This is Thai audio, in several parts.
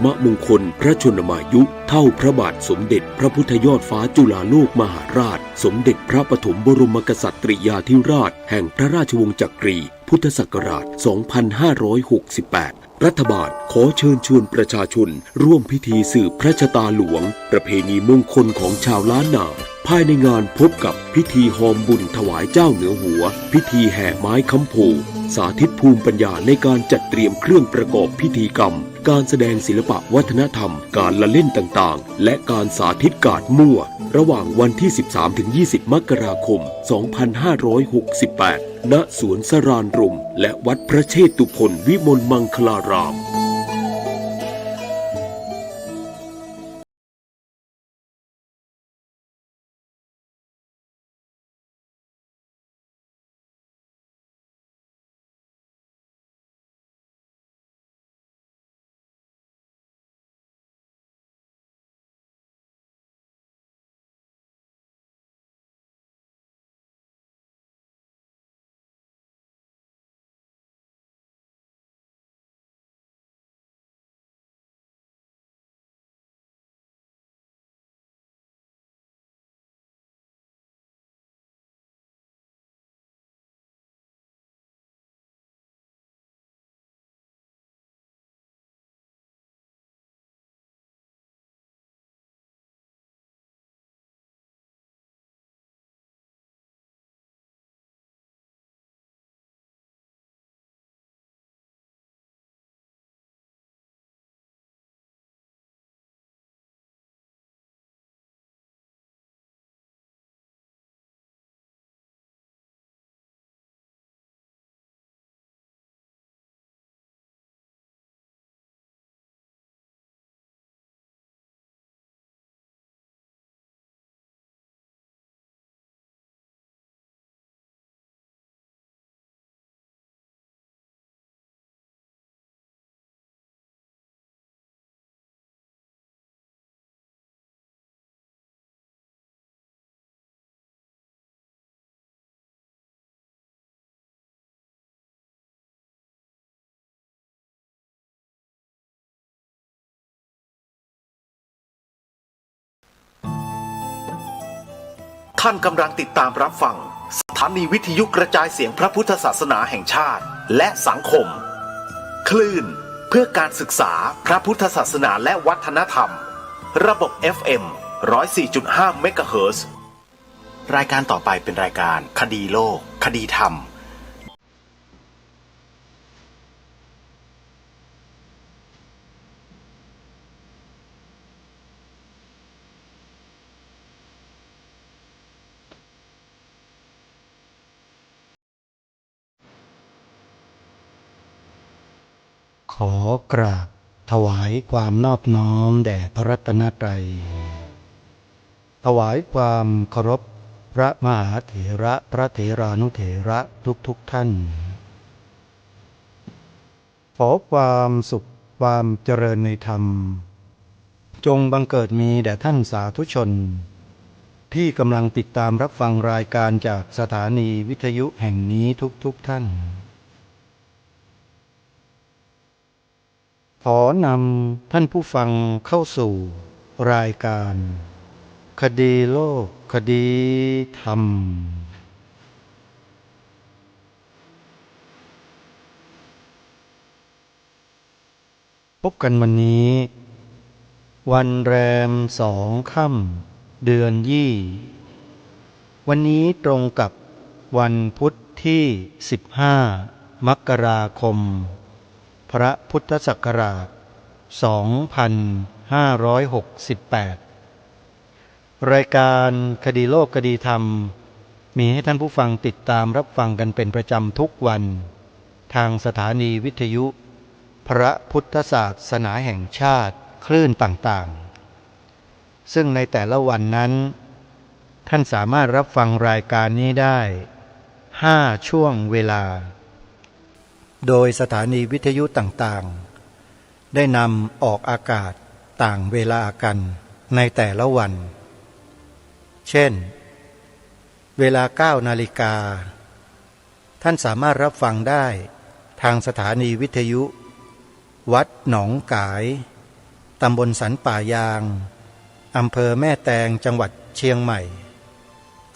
มมงคลพระชนมายุเท่าพระบาทสมเด็จพระพุทธยอดฟ้าจุฬาโลกมหาราชสมเด็จพระปฐมบรมกษัตริยาธิราชแห่งพระราชวงศ์จักรีพุทธศักราช 2568 รัฐบาลขอเชิญชวนประชาชนร่วมพิธีสืบพระชะตาหลวงประเพณีมงคลของชาวล้านนาภายในงานพบกับพิธีหอมบุญถวายเจ้าเหนือหัวพิธีแห่ไม้ค้ำโพสาธิตภูมิปัญญาในการจัดเตรียมเครื่องประกอบพิธีกรรมการแสดงศิลปะวัฒนธรรมการละเล่นต่างๆและการสาธิตการ์ดมั่วระหว่างวันที่ 13-20 มกราคม 2568 ณ สวนสรานรมและวัดพระเชตุพนวิมลมังคลารามท่านกำลังติดตามรับฟังสถานีวิทยุกระจายเสียงพระพุทธศาสนาแห่งชาติและสังคมคลื่นเพื่อการศึกษาพระพุทธศาสนาและวัฒนธรรมระบบ FM 104.5 เมกะเฮิรตซ์รายการต่อไปเป็นรายการคดีโลกคดีธรรมขอกราบถวายความนอบน้อมแด่พระรัตนตรัยถวายความเคารพพระมหาเถระพระเถรานุเถระทุกท่านขอความสุขความเจริญในธรรมจงบังเกิดมีแด่ท่านสาธุชนที่กำลังติดตามรับฟังรายการจากสถานีวิทยุแห่งนี้ทุกท่านขอนำท่านผู้ฟังเข้าสู่รายการคดีโลกคดีธรรมพบกันวันนี้วันแรม2 ค่ำเดือนยี่วันนี้ตรงกับวันพุธที่15 มกราคมพระพุทธศักราช 2568 รายการคดีโลกคดีธรรมมีให้ท่านผู้ฟังติดตามรับฟังกันเป็นประจำทุกวันทางสถานีวิทยุพระพุทธศาสนาแห่งชาติคลื่นต่างๆซึ่งในแต่ละวันนั้นท่านสามารถรับฟังรายการนี้ได้5 ช่วงเวลาโดยสถานีวิทยุต่างๆได้นำออกอากาศต่างเวลากันในแต่ละวันเช่นเวลา 9 นาฬิกาท่านสามารถรับฟังได้ทางสถานีวิทยุวัดหนองกาย ตำบลสันป่ายางอำเภอแม่แตงจังหวัดเชียงใหม่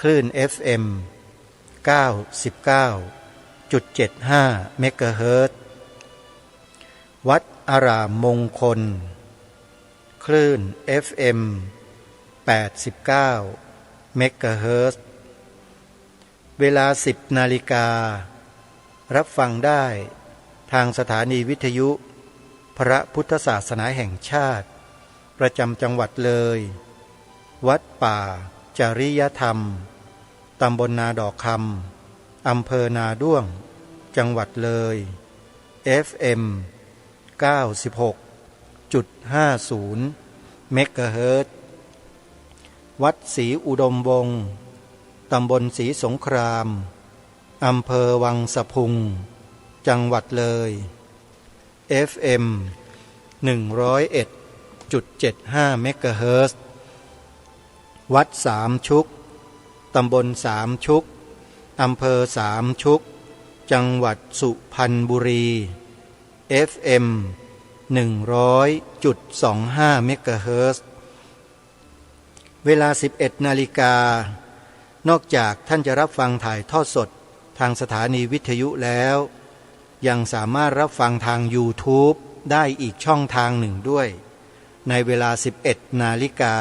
คลื่น FM 99.75 เมกะเฮิรตซ์วัดอารามมงคลคลื่น FM 89 เมกะเฮิรตซ์เวลา 10 นาฬิการับฟังได้ทางสถานีวิทยุพระพุทธศาสนาแห่งชาติประจำจังหวัดเลยวัดป่าจริยธรรมตำบลนาดอกคำอำเภอนาด้วงจังหวัดเลย FM 96.50 เมกะเฮิรตซ์วัดศรีอุดมวงศ์ตำบลศรีสงครามอำเภอวังสะพุงจังหวัดเลย FM 101.75 เมกะเฮิรตซ์วัดสามชุกตำบลสามชุกอำเภอสามชุกจังหวัดสุพรรณบุรี FM 100.25 เมกะเฮิรตซ์เวลา 11 นาฬิกานอกจากท่านจะรับฟังถ่ายทอดสดทางสถานีวิทยุแล้วยังสามารถรับฟังทาง YouTube ได้อีกช่องทางหนึ่งด้วยในเวลา 11 นาฬิกา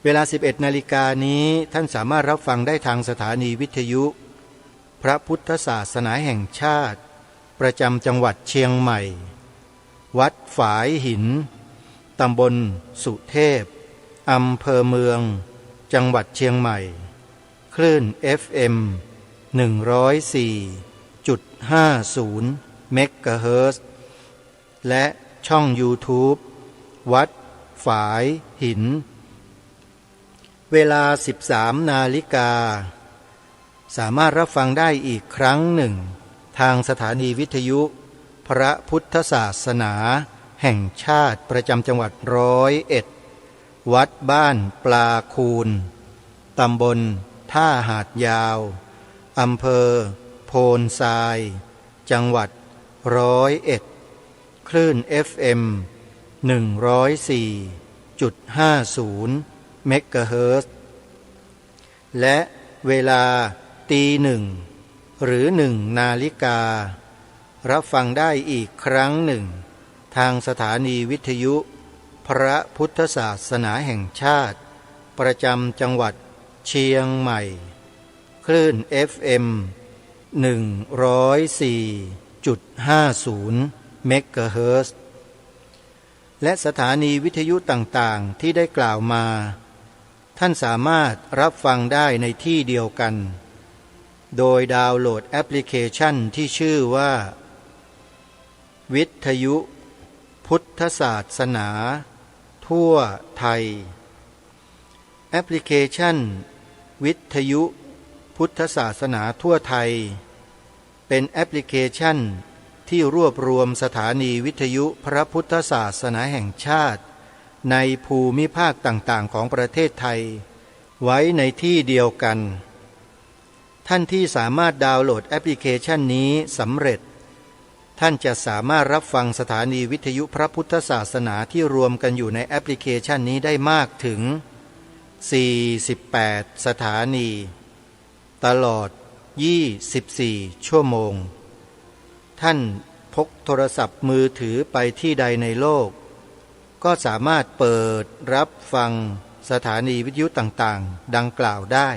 เวลา 11 นาฬิกานี้ท่านสามารถรับฟังได้ทางสถานีวิทยุพระพุทธศาสนาแห่งชาติประจำจังหวัดเชียงใหม่วัดฝายหินตำบลสุเทพอำเภอเมืองจังหวัดเชียงใหม่คลื่น FM 104.50 เมกะเฮิรตซ์และช่อง YouTube วัดฝายหินเวลา 13 นาฬิกาสามารถรับฟังได้อีกครั้งหนึ่งทางสถานีวิทยุพระพุทธศาสนาแห่งชาติประจำจังหวัด101วัดบ้านปลาคูนตำบลท่าหาดยาวอำเภอโพนทรายจังหวัด101คลื่น FM 104.50 เมกะเฮิรตซ์และเวลา 1:00 หรือ 1 นาฬิการับฟังได้อีกครั้งหนึ่งทางสถานีวิทยุพระพุทธศาสนาแห่งชาติประจำจังหวัดเชียงใหม่คลื่น FM 104.50 เมกะเฮิรตซ์และสถานีวิทยุต่างๆที่ได้กล่าวมาท่านสามารถรับฟังได้ในที่เดียวกันโดยดาวน์โหลดแอปพลิเคชันที่ชื่อว่าวิทยุพุทธศาสนาทั่วไทยแอปพลิเคชันวิทยุพุทธศาสนาทั่วไทยเป็นแอปพลิเคชันที่รวบรวมสถานีวิทยุพระพุทธศาสนาแห่งชาติในภูมิภาคต่างๆของประเทศไทยไว้ในที่เดียวกันท่านที่สามารถดาวน์โหลดแอปพลิเคชันนี้สำเร็จท่านจะสามารถรับฟังสถานีวิทยุพระพุทธศาสนาที่รวมกันอยู่ในแอปพลิเคชันนี้ได้มากถึง48 สถานีตลอด24 ชั่วโมงท่านพกโทรศัพท์มือถือไปที่ใดในโลกก็สามารถเปิดรับฟังสถานีวิทยุต่างๆดังกล่าวได้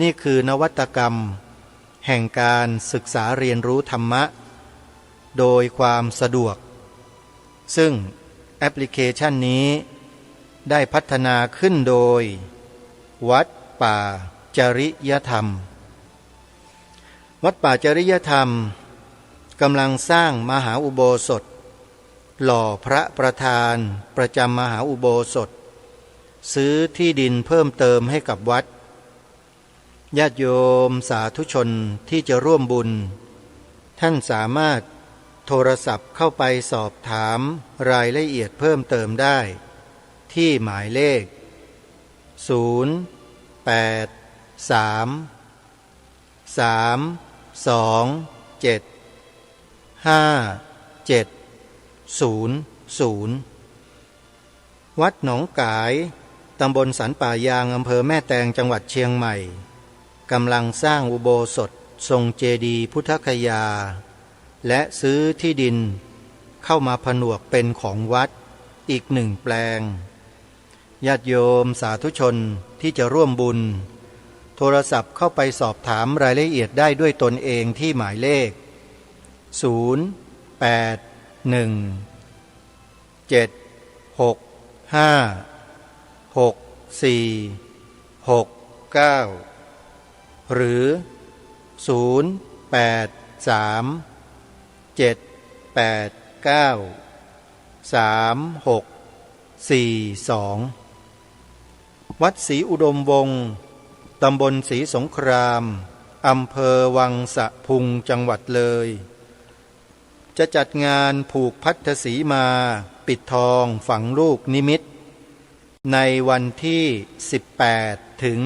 นี่คือนวัตกรรมแห่งการศึกษาเรียนรู้ธรรมะโดยความสะดวกซึ่งแอปพลิเคชันนี้ได้พัฒนาขึ้นโดยวัดป่าจริยธรรมวัดป่าจริยธรรมกำลังสร้างมหาอุโบสถหล่อพระประธานประจำมหาอุโบสถซื้อที่ดินเพิ่มเติมให้กับวัดญาติโยมสาธุชนที่จะร่วมบุญท่านสามารถโทรศัพท์เข้าไปสอบถามรายละเอียดเพิ่มเติมได้ที่หมายเลข083 327 5700 วัดหนองกายตำบลสันป่ายางอำเภอแม่แตงจังหวัดเชียงใหม่กำลังสร้างอุโบสถทรงเจดีย์พุทธคยาและซื้อที่ดินเข้ามาผนวกเป็นของวัดอีก1 แปลงญาติโยมสาธุชนที่จะร่วมบุญโทรศัพท์เข้าไปสอบถามรายละเอียดได้ด้วยตนเองที่หมายเลข0817656469หรือ0837893642วัดศรีอุดมวงศ์ตำบลศรีสงครามอำเภอวังสะพุงจังหวัดเลยจะจัดงานผูกพัทธสีมาปิดทองฝังลูกนิมิตในวันที่18ถึง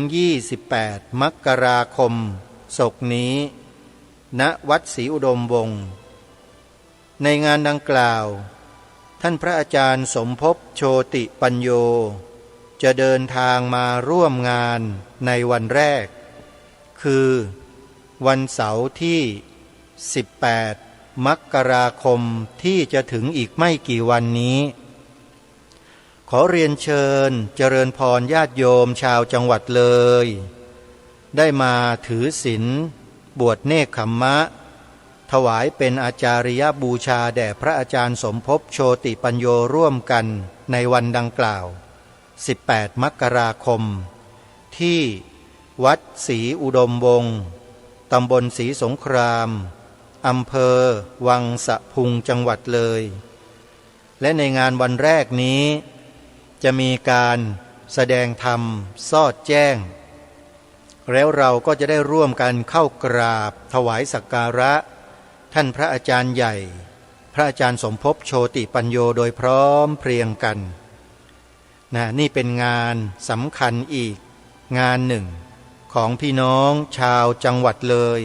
28มกราคมศกนี้ณวัดศรีอุดมวงศ์ในงานดังกล่าวท่านพระอาจารย์สมภพโชติปัญโยจะเดินทางมาร่วมงานในวันแรกคือวันเสาร์ที่18มกราคมที่จะถึงอีกไม่กี่วันนี้ขอเรียนเชิญเจริญพรญาติโยมชาวจังหวัดเลยได้มาถือศีลบวชเนกขัมมะถวายเป็นอาจาริยบูชาแด่พระอาจารย์สมภพโชติปัญโยร่วมกันในวันดังกล่าว18มกราคมที่วัดศรีอุดมวงศ์ตำบลศรีสงครามอำเภอวังสะพุงจังหวัดเลยและในงานวันแรกนี้จะมีการแสดงธรรมสอดแจ้งแล้วเราก็จะได้ร่วมกันเข้ากราบถวายสักการะท่านพระอาจารย์ใหญ่พระอาจารย์สมภพโชติปัญโยโดยพร้อมเพรียงกันนี่เป็นงานสำคัญอีกงานหนึ่งของพี่น้องชาวจังหวัดเลย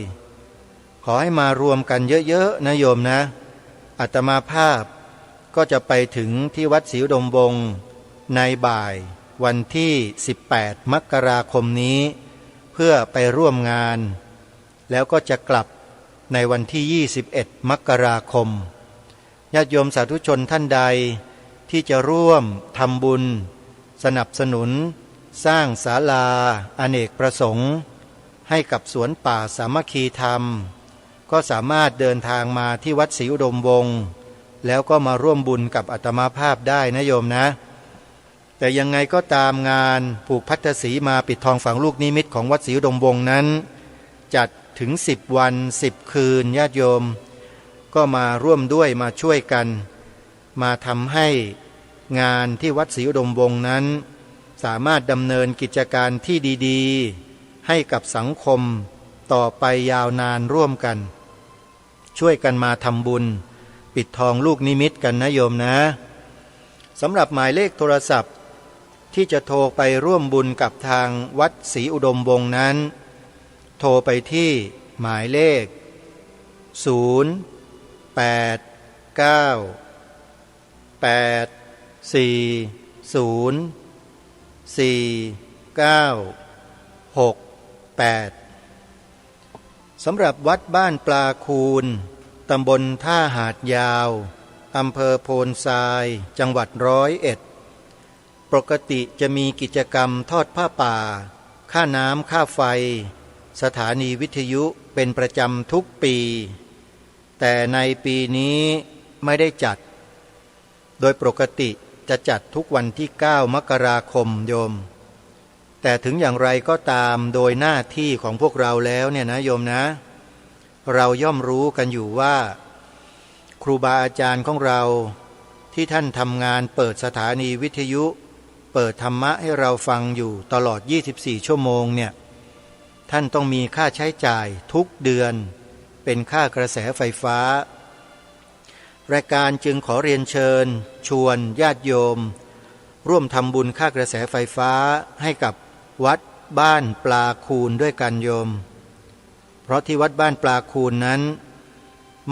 ขอให้มารวมกันเยอะๆนะโยมนะอาตมาภาพก็จะไปถึงที่วัดศรีอุดมวงศ์ในบ่ายวันที่18มกราคมนี้เพื่อไปร่วมงานแล้วก็จะกลับในวันที่21มกราคมญาติโยมสาธุชนท่านใดที่จะร่วมทำบุญสนับสนุนสร้างศาลาอเนกประสงค์ให้กับสวนป่าสามัคคีธรรมก็สามารถเดินทางมาที่วัดศรีอุดมวงศ์แล้วก็มาร่วมบุญกับอาตมาภาพได้นะโยมนะแต่ยังไงก็ตามงานผูกพัทธสีมาปิดทองฝังลูกนิมิตของวัดศรีอุดมวงศ์นั้นจัดถึง10 วัน10 คืนญาติโยมก็มาร่วมด้วยมาช่วยกันมาทำให้งานที่วัดศรีอุดมวงศ์นั้นสามารถดำเนินกิจการที่ดีๆให้กับสังคมต่อไปยาวนานร่วมกันช่วยกันมาทำบุญปิดทองลูกนิมิตกันนะโยมนะสำหรับหมายเลขโทรศัพท์ที่จะโทรไปร่วมบุญกับทางวัดศรีอุดมวงศ์นั้นโทรไปที่หมายเลข0894049068สำหรับวัดบ้านปลาคูนตำบลท่าหาดยาวอำเภอโพนทรายจังหวัด101ปกติจะมีกิจกรรมทอดผ้าป่าค่าน้ำค่าไฟสถานีวิทยุเป็นประจำทุกปีแต่ในปีนี้ไม่ได้จัดโดยปกติจะจัดทุกวันที่9มกราคมโยมแต่ถึงอย่างไรก็ตามโดยหน้าที่ของพวกเราแล้วเนี่ยนะโยมนะเราย่อมรู้กันอยู่ว่าครูบาอาจารย์ของเราที่ท่านทำงานเปิดสถานีวิทยุเปิดธรรมะให้เราฟังอยู่ตลอด24ชั่วโมงเนี่ยท่านต้องมีค่าใช้จ่ายทุกเดือนเป็นค่ากระแสไฟฟ้ารายการจึงขอเรียนเชิญชวนญาติโยมร่วมทำบุญค่ากระแสไฟฟ้าให้กับวัดบ้านปลาคูนด้วยกันโยมเพราะที่วัดบ้านปลาคูนนั้น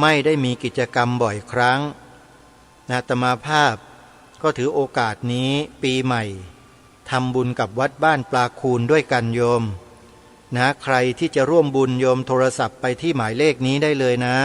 ไม่ได้มีกิจกรรมบ่อยครั้ง อาตมาภาพก็ถือโอกาสนี้ปีใหม่ทำบุญกับวัดบ้านปลาคูนด้วยกันโยมนะใครที่จะร่วมบุญโยมโทรศัพท์ไปที่หมายเลขนี้ได้เลยนะ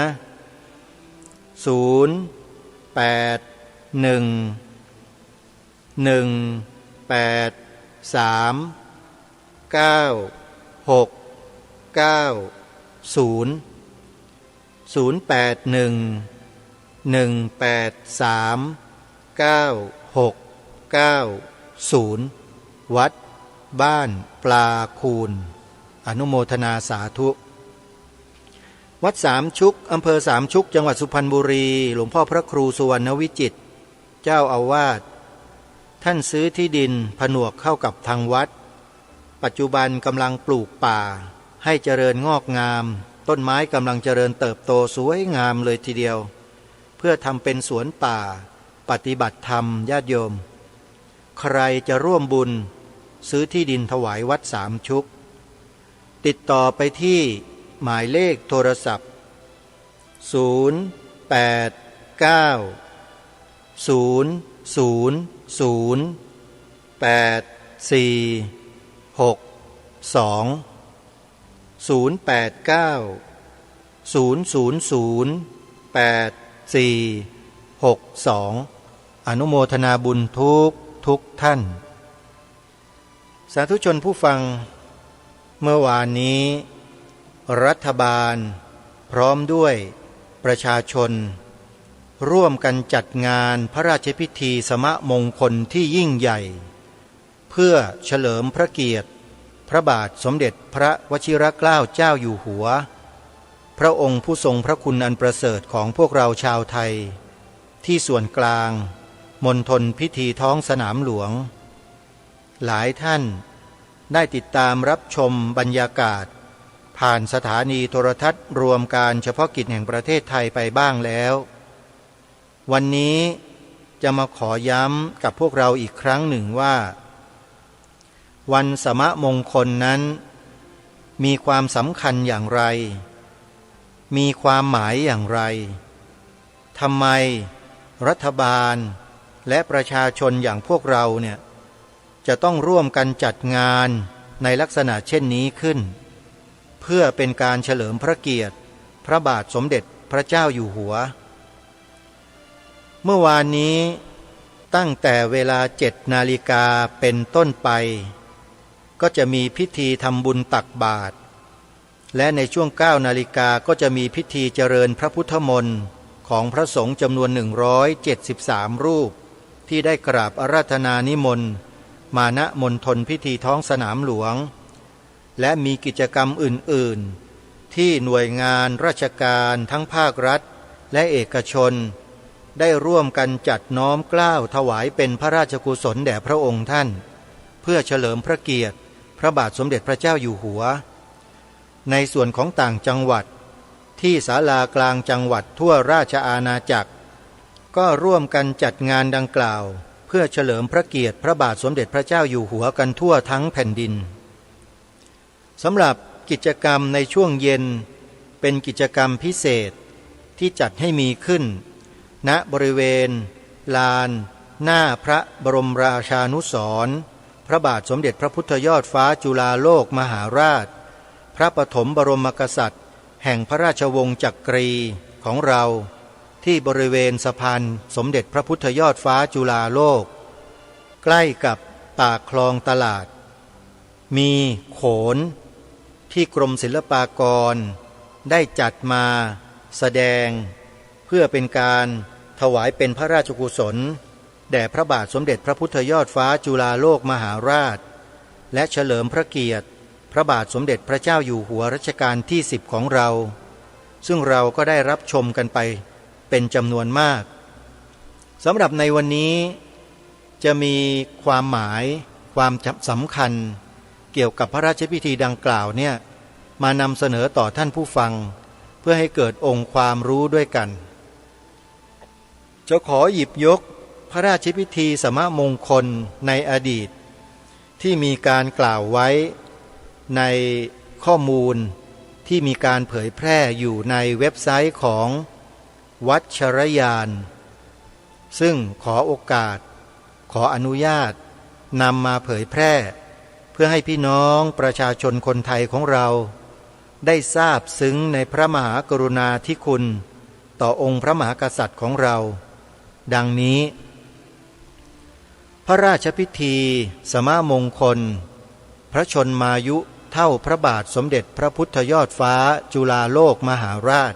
081-183-9690วัดบ้านปลาคูนอนุโมทนาสาธุวัดสามชุกอำเภอสามชุกจังหวัดสุพรรณบุรีหลวงพ่อพระครูสุวรรณวิจิตรเจ้าอาวาสท่านซื้อที่ดินผนวกเข้ากับทางวัดปัจจุบันกำลังปลูกป่าให้เจริญงอกงามต้นไม้กำลังเจริญเติบโตสวยงามเลยทีเดียวเพื่อทำเป็นสวนป่าปฏิบัติธรรมญาติโยมใครจะร่วมบุญซื้อที่ดินถวายวัดสามชุกติดต่อไปที่หมายเลขโทรศัพท์อนุโมทนาบุญทุกท่านสาธุชนผู้ฟังเมื่อวานนี้รัฐบาลพร้อมด้วยประชาชนร่วมกันจัดงานพระราชพิธีสมมงคลที่ยิ่งใหญ่เพื่อเฉลิมพระเกียรติพระบาทสมเด็จพระวชิรเกล้าเจ้าอยู่หัวพระองค์ผู้ทรงพระคุณอันประเสริฐของพวกเราชาวไทยที่ส่วนกลางมณฑลพิธีท้องสนามหลวงหลายท่านได้ติดตามรับชมบรรยากาศผ่านสถานีโทรทัศน์รวมการเฉพาะกิจแห่งประเทศไทยไปบ้างแล้ววันนี้จะมาขอย้ำกับพวกเราอีกครั้งหนึ่งว่าวันสมมงคลนั้นมีความสำคัญอย่างไรมีความหมายอย่างไรทำไมรัฐบาลและประชาชนอย่างพวกเราเนี่ยจะต้องร่วมกันจัดงานในลักษณะเช่นนี้ขึ้นเพื่อเป็นการเฉลิมพระเกียรติพระบาทสมเด็จพระเจ้าอยู่หัวเมื่อวานนี้ตั้งแต่เวลา7 นาฬิกาเป็นต้นไปก็จะมีพิธีทำบุญตักบาตรและในช่วง9 นาฬิกาก็จะมีพิธีเจริญพระพุทธมนต์ของพระสงฆ์จำนวน173 รูปที่ได้กราบอาราธนานิมนต์มาณมณฑลพิธีท้องสนามหลวงและมีกิจกรรมอื่นๆที่หน่วยงานราชการทั้งภาครัฐและเอกชนได้ร่วมกันจัดน้อมเกล้าถวายเป็นพระราชกุศลแด่พระองค์ท่านเพื่อเฉลิมพระเกียรติพระบาทสมเด็จพระเจ้าอยู่หัวในส่วนของต่างจังหวัดที่ศาลากลางจังหวัดทั่วราชอาณาจักรก็ร่วมกันจัดงานดังกล่าวเพื่อเฉลิมพระเกียรติพระบาทสมเด็จพระเจ้าอยู่หัวกันทั่วทั้งแผ่นดินสำหรับกิจกรรมในช่วงเย็นเป็นกิจกรรมพิเศษที่จัดให้มีขึ้นณบริเวณลานหน้าพระบรมราชานุสรณ์พระบาทสมเด็จพระพุทธยอดฟ้าจุฬาโลกมหาราชพระปฐมบรมกษัตริย์แห่งพระราชวงศ์จักรีของเราที่บริเวณสะพานสมเด็จพระพุทธยอดฟ้าจุฬาโลกใกล้กับปากคลองตลาดมีโขนที่กรมศิลปากรได้จัดมาแสดงเพื่อเป็นการถวายเป็นพระราชกุศลแด่พระบาทสมเด็จพระพุทธยอดฟ้าจุฬาโลกมหาราชและเฉลิมพระเกียรติพระบาทสมเด็จพระเจ้าอยู่หัวรัชกาลที่10ของเราซึ่งเราก็ได้รับชมกันไปเป็นจำนวนมากสำหรับในวันนี้จะมีความหมายความสำคัญเกี่ยวกับพระราชพิธีดังกล่าวเนี่ยมานำเสนอต่อท่านผู้ฟังเพื่อให้เกิดองค์ความรู้ด้วยกันจะขอหยิบยกพระราชพิธีสมมงคลในอดีตที่มีการกล่าวไว้ในข้อมูลที่มีการเผยแพร่อยู่ในเว็บไซต์ของวัชรยาน ซึ่งขอโอกาสขออนุญาตนำมาเผยแพร่เพื่อให้พี่น้องประชาชนคนไทยของเราได้ทราบซึ้งในพระมหากรุณาธิคุณต่อองค์พระมหากษัตริย์ของเรา ดังนี้พระราชพิธีสมมงคลพระชนมายุเท่าพระบาทสมเด็จพระพุทธยอดฟ้าจุฬาโลกมหาราช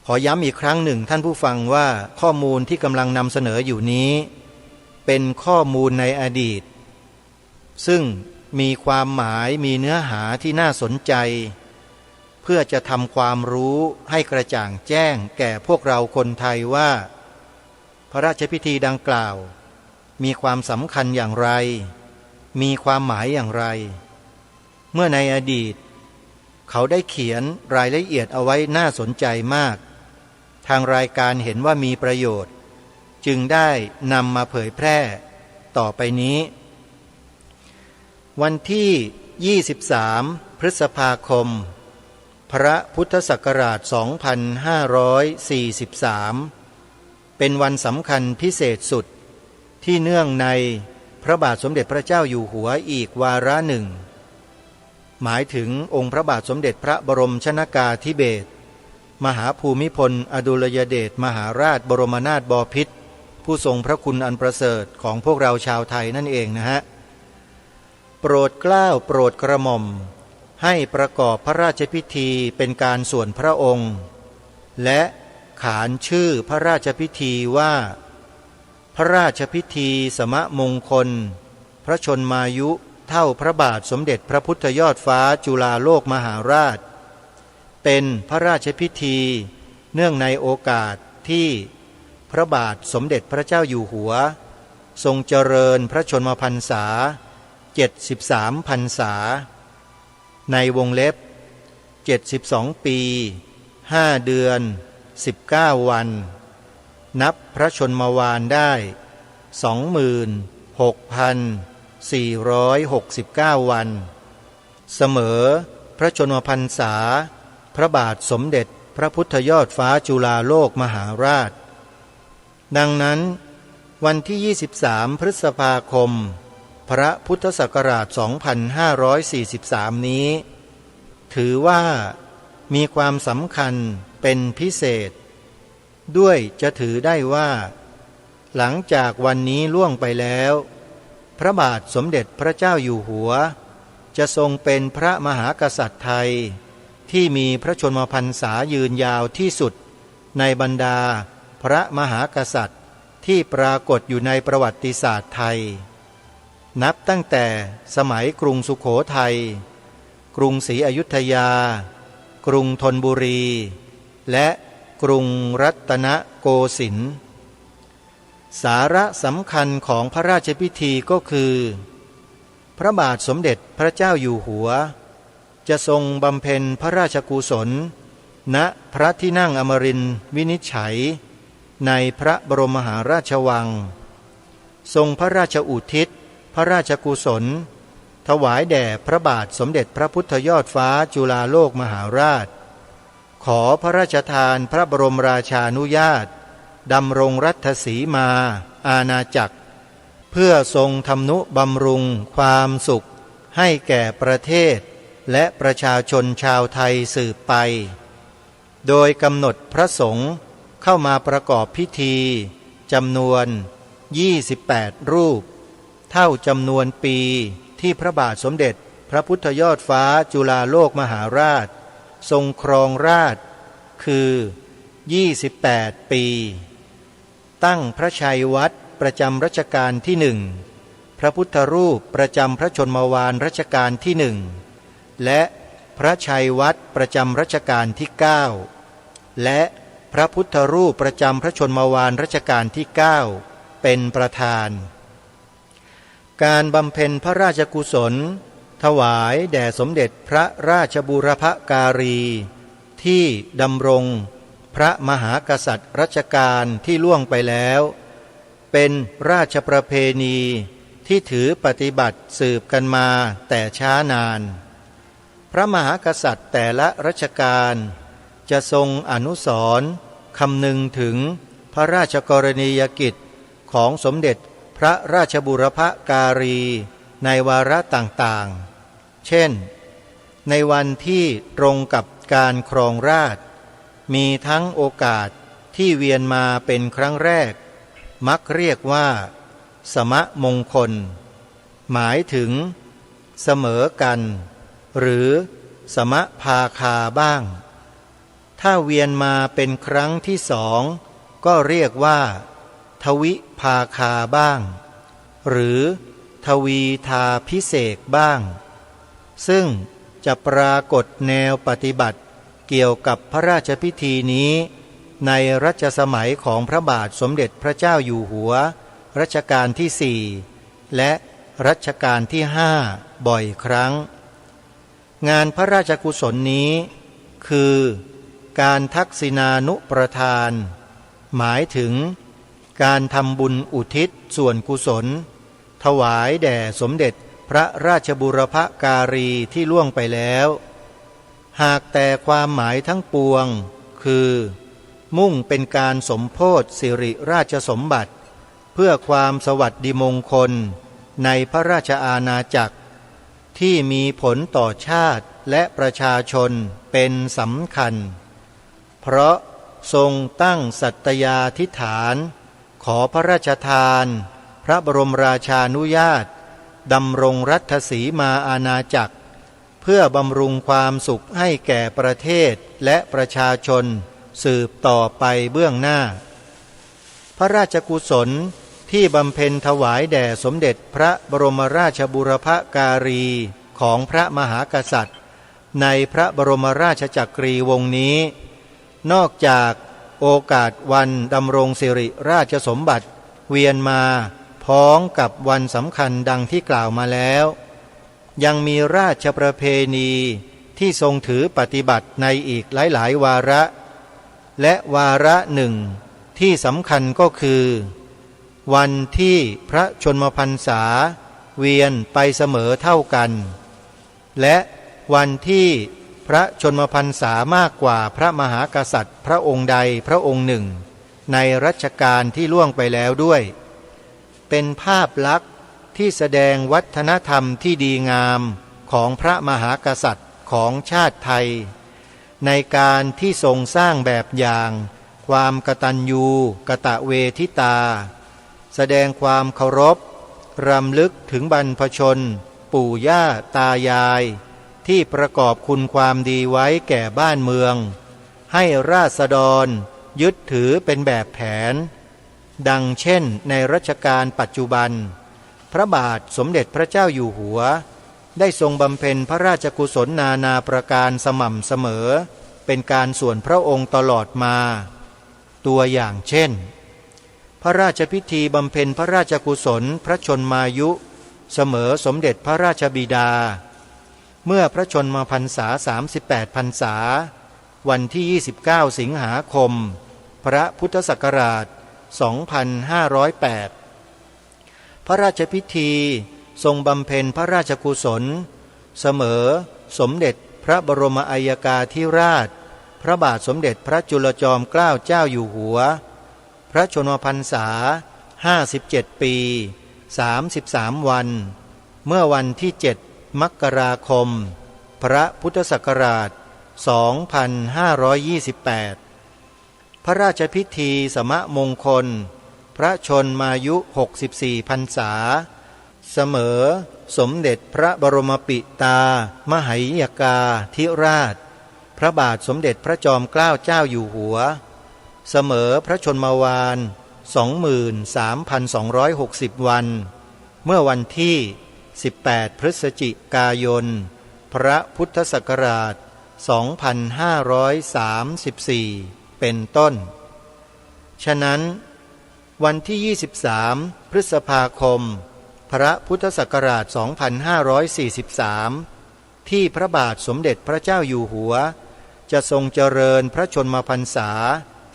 ขอย้ำอีกครั้งหนึ่งท่านผู้ฟังว่าข้อมูลที่กำลังนำเสนออยู่นี้เป็นข้อมูลในอดีตซึ่งมีความหมายมีเนื้อหาที่น่าสนใจเพื่อจะทำความรู้ให้กระจ่างแจ้งแก่พวกเราคนไทยว่าพระราชพิธีดังกล่าวมีความสำคัญอย่างไรมีความหมายอย่างไรเมื่อในอดีตเขาได้เขียนรายละเอียดเอาไว้น่าสนใจมากทางรายการเห็นว่ามีประโยชน์จึงได้นำมาเผยแพร่ต่อไปนี้วันที่23พฤษภาคมพระพุทธศักราช2543เป็นวันสำคัญพิเศษสุดที่เนื่องในพระบาทสมเด็จพระเจ้าอยู่หัวอีกวาระหนึ่งหมายถึงองค์พระบาทสมเด็จพระบรมชนกาธิเบศรมหาภูมิพลอดุลยเดชมหาราชบรมนาถบพิตรผู้ทรงพระคุณอันประเสริฐของพวกเราชาวไทยนั่นเองนะฮะโปรดเกล้าโปรดกระหม่อมให้ประกอบพระราชพิธีเป็นการส่วนพระองค์และขานชื่อพระราชพิธีว่าพระราชพิธีสมมงคลพระชนมายุเท่าพระบาทสมเด็จพระพุทธยอดฟ้าจุฬาโลกมหาราชเป็นพระราชพิธีเนื่องในโอกาสที่พระบาทสมเด็จพระเจ้าอยู่หัวทรงเจริญพระชนมพรรษา73พรรษาในวงเล็บ72ปี5เดือน19วันนับพระชนมวาลได้ 26,469 วันเสมอพระชนมพรรษาพระบาทสมเด็จพระพุทธยอดฟ้าจุฬาโลกมหาราชดังนั้นวันที่23พฤษภาคมพระพุทธศักราช2543นี้ถือว่ามีความสำคัญเป็นพิเศษด้วยจะถือได้ว่าหลังจากวันนี้ล่วงไปแล้วพระบาทสมเด็จพระเจ้าอยู่หัวจะทรงเป็นพระมหากษัตริย์ไทยที่มีพระชนมพรรษายืนยาวที่สุดในบรรดาพระมหากษัตริย์ที่ปรากฏอยู่ในประวัติศาสตร์ไทยนับตั้งแต่สมัยกรุงสุโขทัยกรุงศรีอยุธยากรุงธนบุรีและกรุงรัตนโกสินทร์สาระสำคัญของพระราชพิธีก็คือพระบาทสมเด็จพระเจ้าอยู่หัวจะทรงบำเพ็ญพระราชกุศลณพระที่นั่งอมรินทร์วินิจฉัยในพระบรมมหาราชวังทรงพระราชอุทิศพระราชกุศลถวายแด่พระบาทสมเด็จพระพุทธยอดฟ้าจุฬาโลกมหาราชขอพระราชทานพระบรมราชานุญาตดำรงรัฐสีมาอาณาจักรเพื่อทรงทำนุบำรุงความสุขให้แก่ประเทศและประชาชนชาวไทยสืบไปโดยกำหนดพระสงฆ์เข้ามาประกอบพิธีจำนวน28รูปเท่าจำนวนปีที่พระบาทสมเด็จพระพุทธยอดฟ้าจุฬาโลกมหาราชทรงครองราชย์คือ28ปีตั้งพระชัยวัดประจำรัชกาลที่1พระพุทธรูปประจำพระชนมวาลรัชกาลที่1และพระชัยวัดประจำรัชกาลที่9และพระพุทธรูปประจำพระชนมวาลรัชกาลที่9เป็นประธานการบำเพ็ญพระราชกุศลถวายแด่สมเด็จพระราชบูรพการีที่ดำรงพระมหากษัตริย์รัชกาลที่ล่วงไปแล้วเป็นราชประเพณีที่ถือปฏิบัติสืบกันมาแต่ช้านานพระมหากษัตริย์แต่ละรัชกาลจะทรงอนุสรณ์คำนึงถึง พระราชกรณียกิจของสมเด็จพระราชบุรพการีในวาระต่างๆเช่นในวันที่ตรงกับการครองราชย์มีทั้งโอกาสที่เวียนมาเป็นครั้งแรกมักเรียกว่าสมมงคลหมายถึงเสมอกันหรือสมภาคาบ้างถ้าเวียนมาเป็นครั้งที่สองก็เรียกว่าทวิภาคาบ้างหรือทวีทาพิเศษบ้างซึ่งจะปรากฏแนวปฏิบัติเกี่ยวกับพระราชพิธีนี้ในรัชสมัยของพระบาทสมเด็จพระเจ้าอยู่หัวรัชกาลที่ 4และรัชกาลที่ 5บ่อยครั้งงานพระราชกุศลนี้คือการทักษิณานุประทานหมายถึงการทำบุญอุทิศส่วนกุศลถวายแด่สมเด็จพระราชบุรพการีที่ล่วงไปแล้วหากแต่ความหมายทั้งปวงคือมุ่งเป็นการสมโภชสิริราชสมบัติเพื่อความสวัสดิมงคลในพระราชอาณาจักรที่มีผลต่อชาติและประชาชนเป็นสำคัญเพราะทรงตั้งสัตยาธิฐานขอพระราชทานพระบรมราชานุญาตดำรงรัฐสีมาอาณาจักรเพื่อบำรุงความสุขให้แก่ประเทศและประชาชนสืบต่อไปเบื้องหน้าพระราชกุศลที่บำเพ็ญถวายแด่สมเด็จพระบรมราชบุรพการีของพระมหากษัตริย์ในพระบรมราชจักรีวงศ์นี้นอกจากโอกาสวันดำรงสิริราชสมบัติเวียนมาพ้องกับวันสำคัญดังที่กล่าวมาแล้วยังมีราชประเพณีที่ทรงถือปฏิบัติในอีกหลายๆวาระและวาระหนึ่งที่สำคัญก็คือวันที่พระชนมพรรษาเวียนไปเสมอเท่ากันและวันที่พระชนมพรรษามากกว่าพระมหากษัตริย์พระองค์ใดพระองค์หนึ่งในรัชกาลที่ล่วงไปแล้วด้วยเป็นภาพลักษณ์ที่แสดงวัฒนธรรมที่ดีงามของพระมหากษัตริย์ของชาติไทยในการที่ทรงสร้างแบบอย่างความกตัญญูกตเวทิตาแสดงความเคารพรำลึกถึงบรรพชนปู่ย่าตายายที่ประกอบคุณความดีไว้แก่บ้านเมืองให้ราษฎรยึดถือเป็นแบบแผนดังเช่นในรัชกาลปัจจุบันพระบาทสมเด็จพระเจ้าอยู่หัวได้ทรงบำเพ็ญพระราชกุศลนานาประการสม่ำเสมอเป็นการส่วนพระองค์ตลอดมาตัวอย่างเช่นพระราชพิธีบำเพ็ญพระราชกุศลพระชนมายุเสมอสมเด็จพระราชบิดาเมื่อพระชนมพรรษา38พรรษาวันที่29สิงหาคมพระพุทธศักราช2508พระราชพิธีทรงบำเพ็ญพระราชกุศลเสมอสมเด็จพระบรมอัยกาธิราชพระบาทสมเด็จพระจุลจอมเกล้าเจ้าอยู่หัวพระชนมพรรษา57ปี33วันเมื่อวันที่7มกราคมพระพุทธศักราช2528พระราชพิธีสมมงคลพระชนมายุ64พรรษาเสมอสมเด็จพระบรมปิตามหัยยกาธิราชพระบาทสมเด็จพระจอมเกล้าเจ้าอยู่หัวเสมอพระชนมวาล 23,260 วันเมื่อวันที่18พฤศจิกายนพระพุทธศักราช2534เป็นต้นฉะนั้นวันที่23พฤษภาคมพระพุทธศักราช2543ที่พระบาทสมเด็จพระเจ้าอยู่หัวจะทรงเจริญพระชนมพรรษา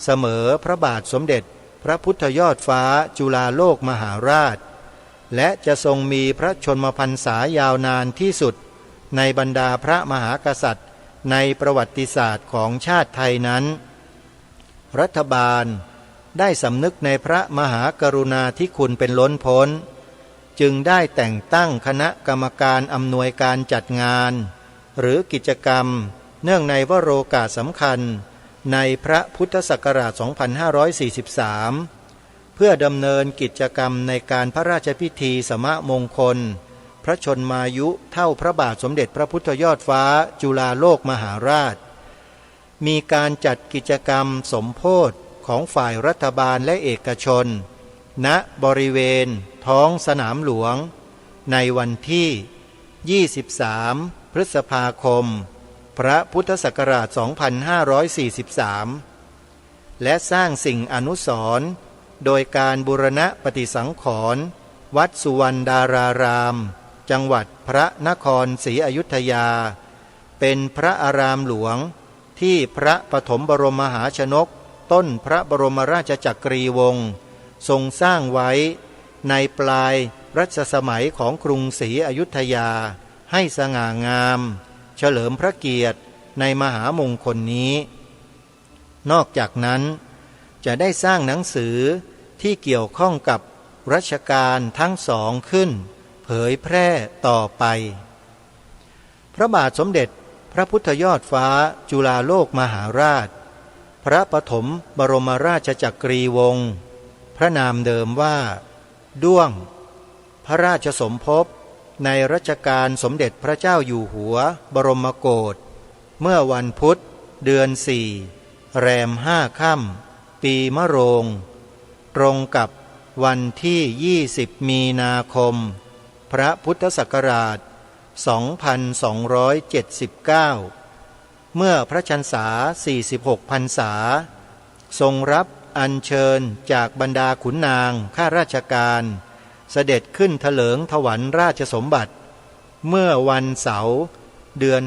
เสมอพระบาทสมเด็จพระพุทธยอดฟ้าจุฬาโลกมหาราชและจะทรงมีพระชนมพรรษายาวนานที่สุดในบรรดาพระมหากษัตริย์ในประวัติศาสตร์ของชาติไทยนั้นรัฐบาล ได้สำนึกในพระมหากรุณาธิคุณเป็นล้นพ้นจึงได้แต่งตั้งคณะกรรมการอำนวยการจัดงานหรือกิจกรรมเนื่องในวโรกาสสำคัญในพระพุทธศักราช 2543 เพื่อดำเนินกิจกรรมในการพระราชพิธีสมมงคลพระชนมายุเท่าพระบาทสมเด็จพระพุทธยอดฟ้าจุฬาโลกมหาราชมีการจัดกิจกรรมสมโภชของฝ่ายรัฐบาลและเอกชนณบริเวณท้องสนามหลวงในวันที่ 23 พฤษภาคม พระพุทธศักราช 2543 และสร้างสิ่งอนุสรณ์โดยการบูรณะปฏิสังขรณ์วัดสุวรรณดารารามจังหวัดพระนครศรีอยุธยาเป็นพระอารามหลวงที่พระปฐมบรมมหาชนกต้นพระบรมราชจักรีวงศ์ทรงสร้างไว้ในปลายรัชสมัยของกรุงศรีอยุธยาให้สง่างามเฉลิมพระเกียรติในมหามงคลนี้นอกจากนั้นจะได้สร้างหนังสือที่เกี่ยวข้องกับรัชกาลทั้งสองขึ้นเผยแพร่ต่อไปพระบาทสมเด็จพระพุทธยอดฟ้าจุฬาโลกมหาราชพระปฐมบรมราชจักรีวงศ์พระนามเดิมว่าด้วงพระราชสมภพในรัชกาลสมเด็จพระเจ้าอยู่หัวบรมโกศเมื่อวันพุธเดือน4 แรม 5 ค่ำปีมะโรงตรงกับวันที่ 20 มีนาคมพระพุทธศักราช 2279 เมื่อพระชันษา 46 พรรษาทรงรับอัญเชิญจากบรรดาขุนนางข้าราชการเสด็จขึ้นเถลิงถวัลย์ราชสมบัติเมื่อวันเสาร์เดือน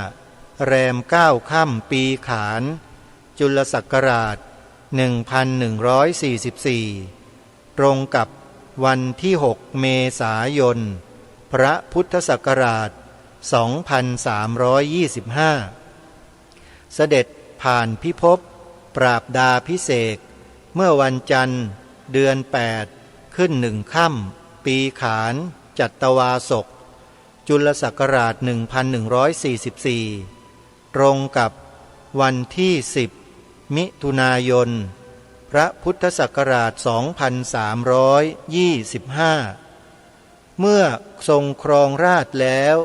5 แรม 9 ค่ำปีขานจุลศักราช 1144 ตรงกับวันที่ 6 เมษายนพระพุทธศักราช 2325 เสด็จผ่านพิภพปราบดาพิเศษกเมื่อวันจันทร์เดือน 8 ขึ้น1 ค่ำปีขานจัตวาสกจุลศักราช 1144 ตรงกับวันที่ 10 มิถุนายนพระพุทธศักราช 2325 เมื่อทรงครองราชย์แล้ว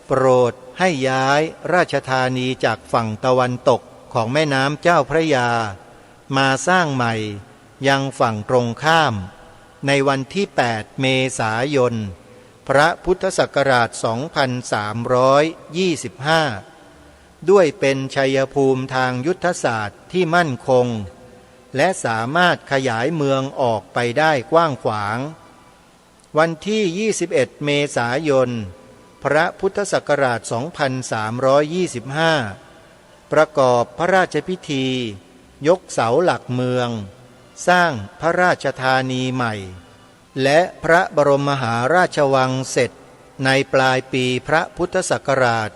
โปรดให้ย้ายราชธานีจากฝั่งตะวันตกของแม่น้ำเจ้าพระยามาสร้างใหม่ยังฝั่งตรงข้ามในวันที่ 8 เมษายนพระพุทธศักราช 2325 ด้วยเป็นชัยภูมิทางยุทธศาสตร์ที่มั่นคงและสามารถขยายเมืองออกไปได้กว้างขวางวันที่ 21 เมษายนพระพุทธศักราช 2325 ประกอบพระราชพิธียกเสาหลักเมืองสร้างพระราชธานีใหม่และพระบรมมหาราชวังเสร็จในปลายปีพระพุทธศักราช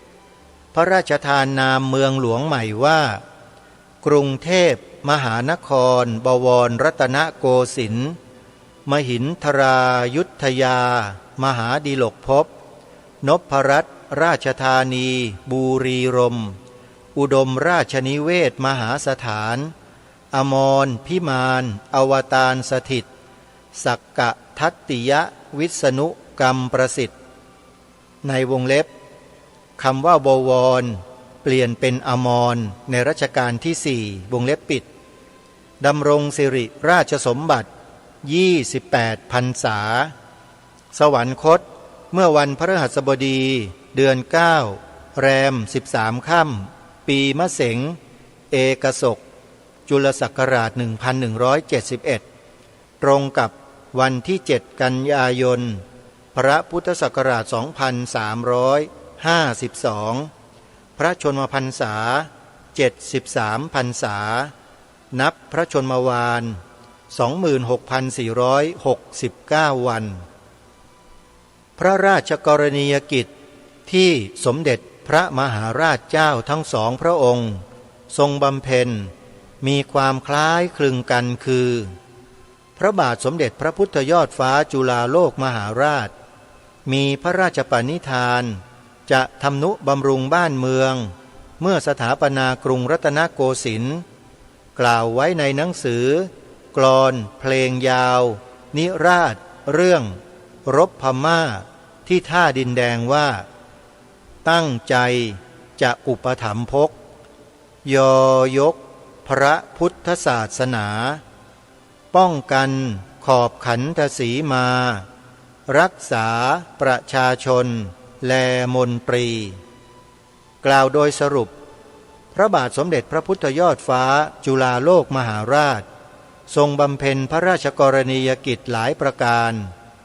2327 พระราชทานนามเมืองหลวงใหม่ว่ากรุงเทพมหานครบวรรัตนโกสินทร์มหินทรายุทธยามหาดิลกภพนพรัตน์ราชธานีบูรีรมย์อุดมราชนิเวศมหาสถานอมรพิมานอวตารสถิตสักกะทัตติยวิษณุกรรมประสิทธิ์ในวงเล็บคำว่าบวรเปลี่ยนเป็นอมรในรัชกาลที่4วงเล็บปิดดำรงสิริราชสมบัติ28 พรรษาสวรรคตเมื่อวันพฤหัสบดีเดือน 9 แรม 13 ค่ำปีมะเสงเอกศกจุลศักราช 1171 ตรงกับวันที่ 7 กันยายนพระพุทธศักราช 2352 พระชนมพรรษา 73 พรรษานับพระชนมวาล 26,469 วันพระราชกรณียกิจที่สมเด็จพระมหาราชเจ้าทั้งสองพระองค์ ทรงบำเพ็ญมีความคล้ายคลึงกันคือพระบาทสมเด็จพระพุทธยอดฟ้าจุฬาโลกมหาราชมีพระราชปณิธานจะทำนุบำรุงบ้านเมืองเมื่อสถาปนากรุงรัตนโกสินทร์กล่าวไว้ในหนังสือกลอนเพลงยาวนิราศเรื่องรบพม่าที่ท่าดินแดงว่าตั้งใจจะอุปถัมภกยอยกพระพุทธศาสนาป้องกันขอบขันธสีมารักษาประชาชนแลมนตรีกล่าวโดยสรุปพระบาทสมเด็จพระพุทธยอดฟ้าจุฬาโลกมหาราชทรงบำเพ็ญพระราชกรณียกิจหลายประการ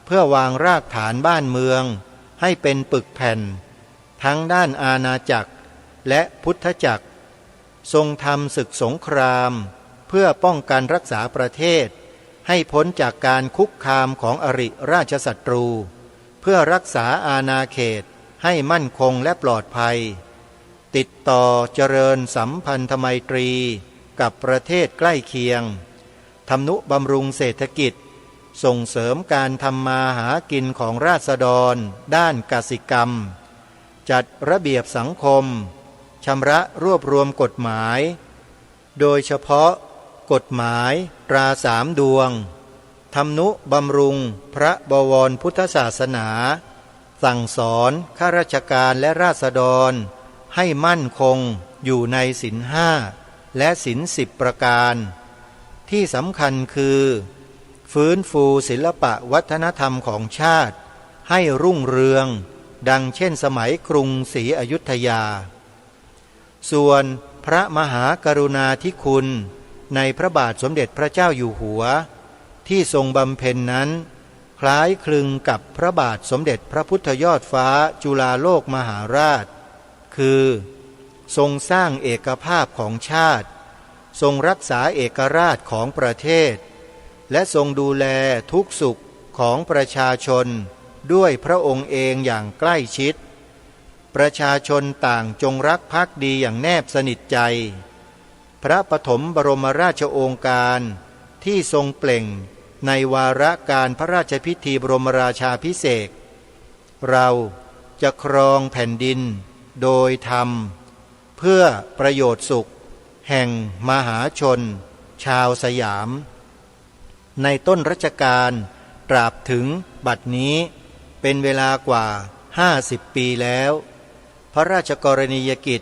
เพื่อวางรากฐานบ้านเมืองให้เป็นปึกแผ่นทั้งด้านอาณาจักรและพุทธจักรทรงทำศึกสงครามเพื่อป้องกันรักษาประเทศให้พ้นจากการคุกคามของอริราชศัตรูเพื่อรักษาอาณาเขตให้มั่นคงและปลอดภัยติดต่อเจริญสัมพันธไมตรีกับประเทศใกล้เคียงทำนุบำรุงเศรษฐกิจส่งเสริมการทำมาหากินของราษฎรด้านกสิกรรมจัดระเบียบสังคมชำระรวบรวมกฎหมายโดยเฉพาะกฎหมายตราสามดวงทำนุบำรุงพระบวรพุทธศาสนาสั่งสอนข้าราชการและราษฎรให้มั่นคงอยู่ในศีลห้าและศีล10ประการที่สำคัญคือฟื้นฟูศิลปะวัฒนธรรมของชาติให้รุ่งเรืองดังเช่นสมัยกรุงศรีอยุธยาส่วนพระมหากรุณาธิคุณในพระบาทสมเด็จพระเจ้าอยู่หัวที่ทรงบำเพ็ญนั้นคล้ายคลึงกับพระบาทสมเด็จพระพุทธยอดฟ้าจุฬาโลกมหาราชคือทรงสร้างเอกภาพของชาติทรงรักษาเอกราชของประเทศและทรงดูแลทุกสุขของประชาชนด้วยพระองค์เองอย่างใกล้ชิดประชาชนต่างจงรักภักดีอย่างแนบสนิทใจพระปฐมบรมราชโองการที่ทรงเปล่งในวาระการพระราชพิธีบรมราชาภิเษกเราจะครองแผ่นดินโดยธรรมเพื่อประโยชน์สุขแห่งมหาชนชาวสยามในต้นรัชกาลตราบถึงบัดนี้เป็นเวลากว่า50 ปีแล้วพระราชกรณียกิจ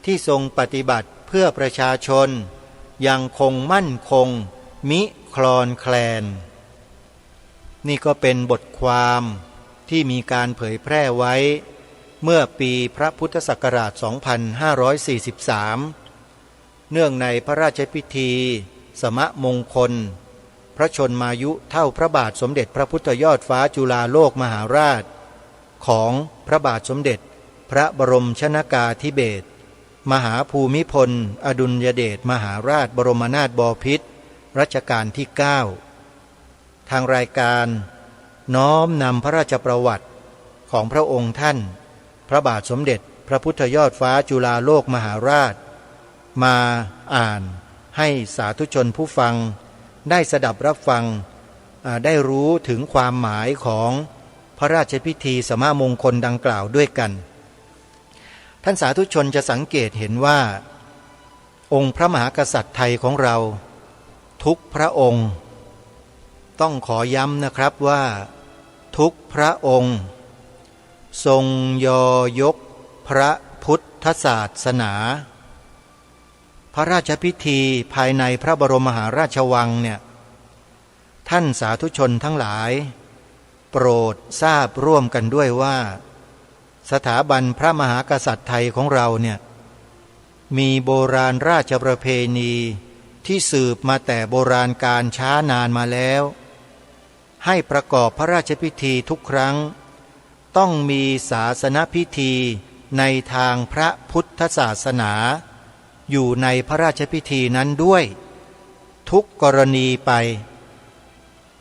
ที่ทรงปฏิบัติเพื่อประชาชนยังคงมั่นคงมิคลอนแคลนนี่ก็เป็นบทความที่มีการเผยแพร่ไว้เมื่อปีพระพุทธศักราช 2543 เนื่องในพระราชพิธีสมมงคลพระชนมายุเท่าพระบาทสมเด็จพระพุทธยอดฟ้าจุฬาโลกมหาราชของพระบาทสมเด็จพระบรมชนกาธิเบศรมหาภูมิพลอดุลยเดชมหาราชบรมนาถบพิตรรัชกาลที่ 9ทางรายการน้อมนำพระราชประวัติของพระองค์ท่านพระบาทสมเด็จพระพุทธยอดฟ้าจุฬาโลกมหาราชมาอ่านให้สาธุชนผู้ฟังได้สดับรับฟังได้รู้ถึงความหมายของพระราชพิธีสมมงคลดังกล่าวด้วยกันท่านสาธุชนจะสังเกตเห็นว่าองค์พระมหากษัตริย์ไทยของเราทุกพระองค์ต้องขอย้ำนะครับว่าทุกพระองค์ทรงยอยกพระพุทธศาสนาพระราชพิธีภายในพระบรมมหาราชวังเนี่ยท่านสาธุชนทั้งหลายโปรดทราบร่วมกันด้วยว่าสถาบันพระมหากษัตริย์ไทยของเราเนี่ยมีโบราณราชประเพณีที่สืบมาแต่โบราณการช้านานมาแล้วให้ประกอบพระราชพิธีทุกครั้งต้องมีศาสนพิธีในทางพระพุทธศาสนาอยู่ในพระราชพิธีนั้นด้วยทุกกรณีไป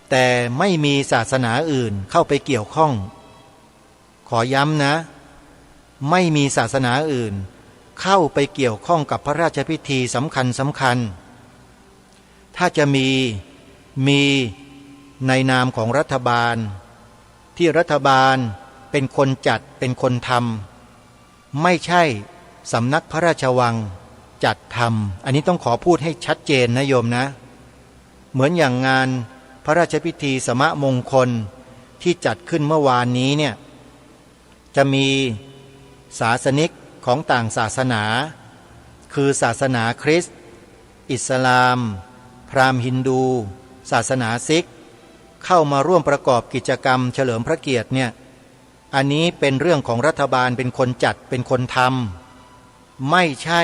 แต่ไม่มีศาสนาอื่นเข้าไปเกี่ยวข้องขอย้ำนะไม่มีศาสนาอื่น เข้าไปเกี่ยวข้องกับพระราชพิธีสำคัญถ้าจะมีในนามของรัฐบาลที่รัฐบาลเป็นคนจัดเป็นคนทำไม่ใช่สำนักพระราชวังจัดทำอันนี้ต้องขอพูดให้ชัดเจนนะโยมนะเหมือนอย่างงานพระราชพิธีสมมงคลที่จัดขึ้นเมื่อวานนี้เนี่ยจะมีศาสนิกของต่างศาสนาคือศาสนาคริสต์อิสลามพราหมณ์ฮินดูศาสนาซิกเข้ามาร่วมประกอบกิจกรรมเฉลิมพระเกียรติเนี่ยอันนี้เป็นเรื่องของรัฐบาลเป็นคนจัดเป็นคนทำไม่ใช่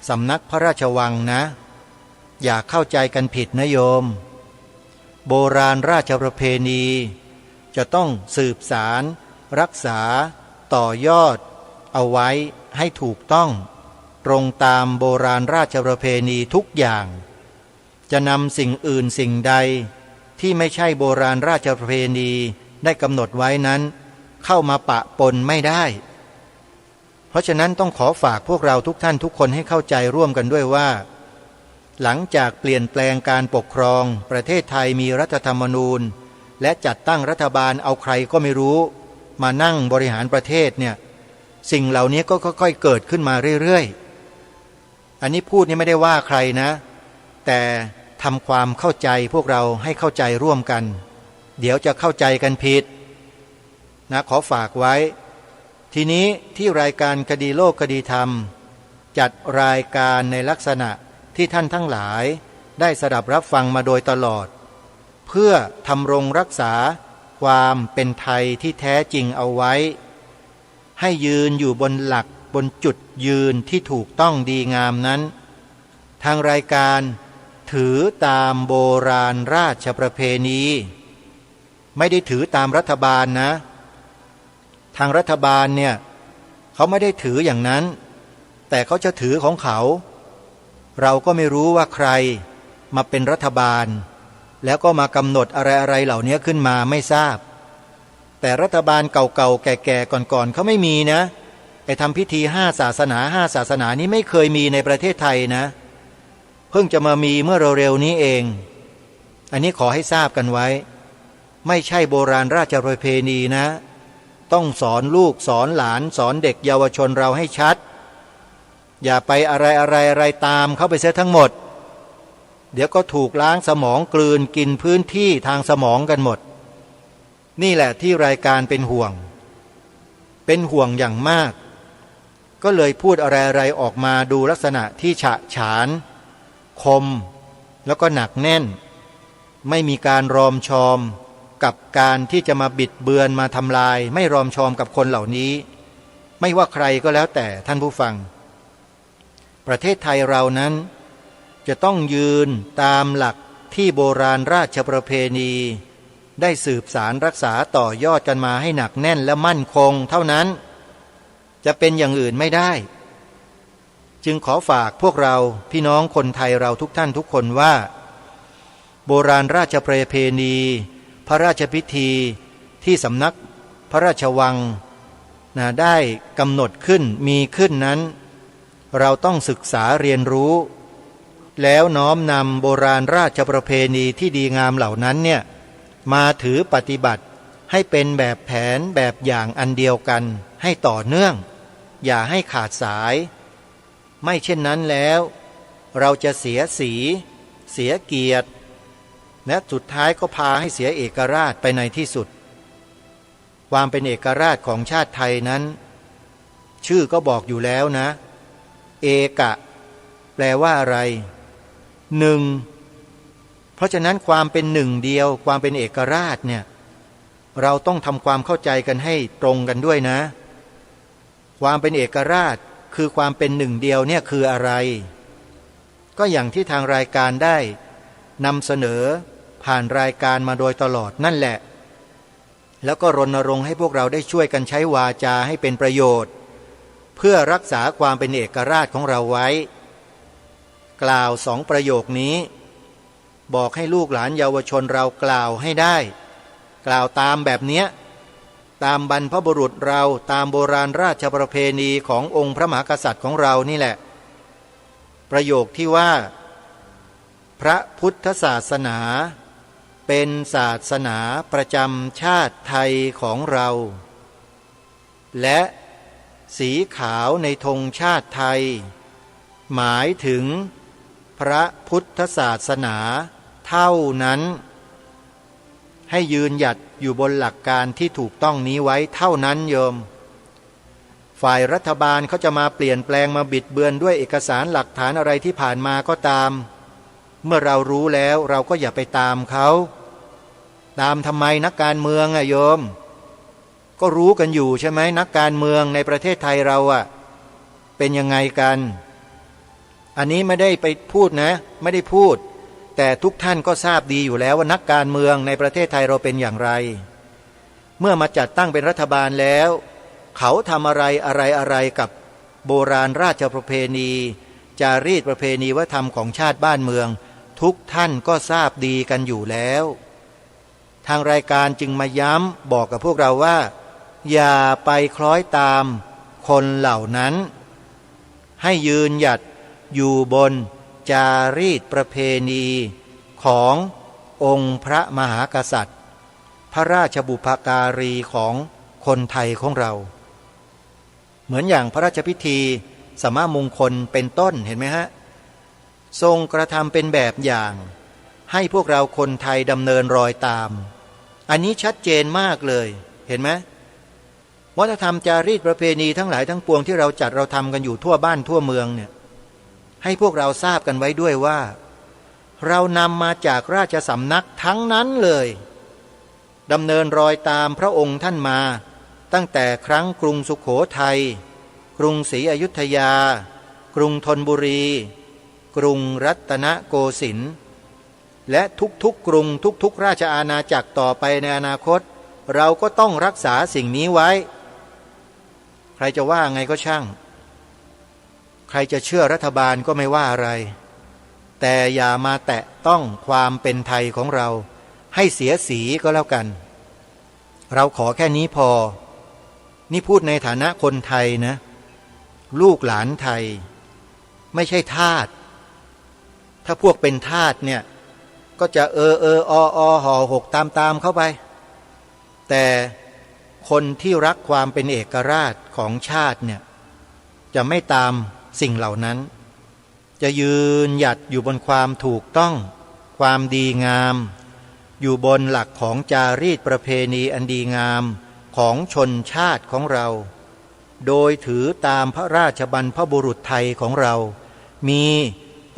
สำนักพระราชวังนะอย่าเข้าใจกันผิดนะโยมโบราณราชประเพณีจะต้องสืบสารรักษาต่อยอดเอาไว้ให้ถูกต้องตรงตามโบราณราชประเพณีทุกอย่างจะนำสิ่งอื่นสิ่งใดที่ไม่ใช่โบราณราชประเพณีได้กำหนดไว้นั้นเข้ามาปะปนไม่ได้เพราะฉะนั้นต้องขอฝากพวกเราทุกท่านทุกคนให้เข้าใจร่วมกันด้วยว่าหลังจากเปลี่ยนแปลงการปกครองประเทศไทยมีรัฐธรรมนูญและจัดตั้งรัฐบาลเอาใครก็ไม่รู้มานั่งบริหารประเทศเนี่ยสิ่งเหล่านี้ก็ค่อยๆเกิดขึ้นมาเรื่อยๆอันนี้พูดนี่ไม่ได้ว่าใครนะแต่ทำความเข้าใจพวกเราให้เข้าใจร่วมกันเดี๋ยวจะเข้าใจกันผิดนะขอฝากไว้ทีนี้ที่รายการคดีโลกคดีธรรมจัดรายการในลักษณะที่ท่านทั้งหลายได้สดับรับฟังมาโดยตลอดเพื่อทำรงรักษาความเป็นไทยที่แท้จริงเอาไว้ให้ยืนอยู่บนหลักบนจุดยืนที่ถูกต้องดีงามนั้นทางรายการถือตามโบราณราชประเพณีไม่ได้ถือตามรัฐบาลนะทางรัฐบาลเนี่ยเขาไม่ได้ถืออย่างนั้นแต่เขาจะถือของเขาเราก็ไม่รู้ว่าใครมาเป็นรัฐบาลแล้วก็มากำหนดอะไรๆเหล่านี้ขึ้นมาไม่ทราบแต่รัฐบาลเก่าๆแก่ๆก่อนๆเขาไม่มีนะไปทำพิธี5 ศาสนา5 ศาสนานี้ไม่เคยมีในประเทศไทยนะเพิ่งจะมามีเมื่อเร็วๆนี้เองอันนี้ขอให้ทราบกันไว้ไม่ใช่โบราณราชประเพณีนะต้องสอนลูกสอนหลานสอนเด็กเยาวชนเราให้ชัดอย่าไปอะไรตามเข้าไปเสียทั้งหมดเดี๋ยวก็ถูกล้างสมองกลืนกินพื้นที่ทางสมองกันหมดนี่แหละที่รายการเป็นห่วงอย่างมากก็เลยพูดอะไรออกมาดูลักษณะที่ฉะฉานคมแล้วก็หนักแน่นไม่มีการรอมชอมกับการที่จะมาบิดเบือนมาทำลายไม่รอมชอมกับคนเหล่านี้ไม่ว่าใครก็แล้วแต่ท่านผู้ฟังประเทศไทยเรานั้นจะต้องยืนตามหลักที่โบราณราชประเพณีได้สืบสารรักษาต่อยอดกันมาให้หนักแน่นและมั่นคงเท่านั้นจะเป็นอย่างอื่นไม่ได้จึงขอฝากพวกเราพี่น้องคนไทยเราทุกท่านทุกคนว่าโบราณราชประเพณีพระราชพิธีที่สำนักพระราชวังได้กำหนดขึ้นมีขึ้นนั้นเราต้องศึกษาเรียนรู้แล้วน้อมนำโบราณราชประเพณีที่ดีงามเหล่านั้นเนี่ยมาถือปฏิบัติให้เป็นแบบแผนแบบอย่างอันเดียวกันให้ต่อเนื่องอย่าให้ขาดสายไม่เช่นนั้นแล้วเราจะเสียสีเสียเกียรติและสุดท้ายก็พาให้เสียเอกราชไปในที่สุดความเป็นเอกราชของชาติไทยนั้นชื่อก็บอกอยู่แล้วนะเอกะแปลว่าอะไรหนึ่งเพราะฉะนั้นความเป็นหนึ่งเดียวความเป็นเอกราชเนี่ยเราต้องทำความเข้าใจกันให้ตรงกันด้วยนะความเป็นเอกราชคือความเป็นหนึ่งเดียวเนี่ยคืออะไรก็อย่างที่ทางรายการได้นำเสนอผ่านรายการมาโดยตลอดนั่นแหละแล้วก็รณรงค์ให้พวกเราได้ช่วยกันใช้วาจาให้เป็นประโยชน์เพื่อรักษาความเป็นเอกราชของเราไว้กล่าว2 ประโยคนี้บอกให้ลูกหลานเยาวชนเรากล่าวให้ได้กล่าวตามแบบเนี้ย ตามบรรพบุรุษเราตามโบราณราชประเพณีขององค์พระมหากษัตริย์ของเรานี่แหละประโยคที่ว่าพระพุทธศาสนาเป็นศาสนาประจำชาติไทยของเราและสีขาวในธงชาติไทยหมายถึงพระพุทธศาสนาเท่านั้นให้ยืนหยัดอยู่บนหลักการที่ถูกต้องนี้ไว้เท่านั้นโยมฝ่ายรัฐบาลเขาจะมาเปลี่ยนแปลงมาบิดเบือนด้วยเอกสารหลักฐานอะไรที่ผ่านมาก็ตามเมื่อเรารู้แล้วเราก็อย่าไปตามเขาตามทำไมนักการเมืองอะโยมก็รู้กันอยู่ใช่ไหมนักการเมืองในประเทศไทยเราอะเป็นยังไงกันอันนี้ไม่ได้ไปพูดนะไม่ได้พูดแต่ทุกท่านก็ทราบดีอยู่แล้วว่านักการเมืองในประเทศไทยเราเป็นอย่างไรเมื่อมาจัดตั้งเป็นรัฐบาลแล้วเขาทำอะไรกับโบราณราชประเพณีจารีตประเพณีวัฒนธรรมของชาติบ้านเมืองทุกท่านก็ทราบดีกันอยู่แล้วทางรายการจึงมาย้ำบอกกับพวกเราว่าอย่าไปคล้อยตามคนเหล่านั้นให้ยืนหยัดอยู่บนจารีตประเพณีขององค์พระมหากษัตริย์พระราชบุพการีของคนไทยของเราเหมือนอย่างพระราชพิธีสมมงคลเป็นต้นเห็นไหมฮะทรงกระทำเป็นแบบอย่างให้พวกเราคนไทยดำเนินรอยตามอันนี้ชัดเจนมากเลยเห็นไหมวัฒนธรรมจารีตประเพณีทั้งหลายทั้งปวงที่เราจัดเราทำกันอยู่ทั่วบ้านทั่วเมืองเนี่ยให้พวกเราทราบกันไว้ด้วยว่าเรานำมาจากราชสำนักทั้งนั้นเลยดำเนินรอยตามพระองค์ท่านมาตั้งแต่ครั้งกรุงสุโขทัยกรุงศรีอยุธยากรุงธนบุรีกรุงรัตนโกสินทร์และทุกๆกรุงทุกๆราชอาณาจักรต่อไปในอนาคตเราก็ต้องรักษาสิ่งนี้ไว้ใครจะว่าไงก็ช่างใครจะเชื่อรัฐบาลก็ไม่ว่าอะไรแต่อย่ามาแตะต้องความเป็นไทยของเราให้เสียสีก็แล้วกันเราขอแค่นี้พอนี่พูดในฐานะคนไทยนะลูกหลานไทยไม่ใช่ทาสถ้าพวกเป็นทาสเนี่ยก็จะห่อหกตามเข้าไปแต่คนที่รักความเป็นเอกราชของชาติเนี่ยจะไม่ตามสิ่งเหล่านั้นจะยืนหยัดอยู่บนความถูกต้องความดีงามอยู่บนหลักของจารีตประเพณีอันดีงามของชนชาติของเราโดยถือตามพระราชบรรพบุรุษไทยของเรามี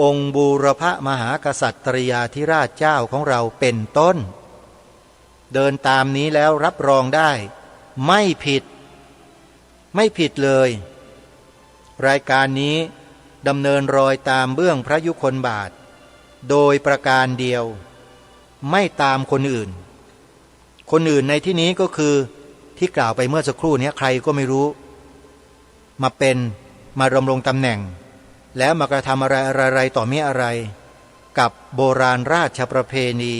องค์บูรพมหากษัตริยาธิราชเจ้าของเราเป็นต้นเดินตามนี้แล้วรับรองได้ไม่ผิดเลยรายการนี้ดำเนินรอยตามเบื้องพระยุคลบาทโดยประการเดียวไม่ตามคนอื่นในที่นี้ก็คือที่กล่าวไปเมื่อสักครู่นี้ใครก็ไม่รู้มาดำรงตำแหน่งแล้วมากระทำอะไรต่อมีอะไรกับโบราณราชประเพณี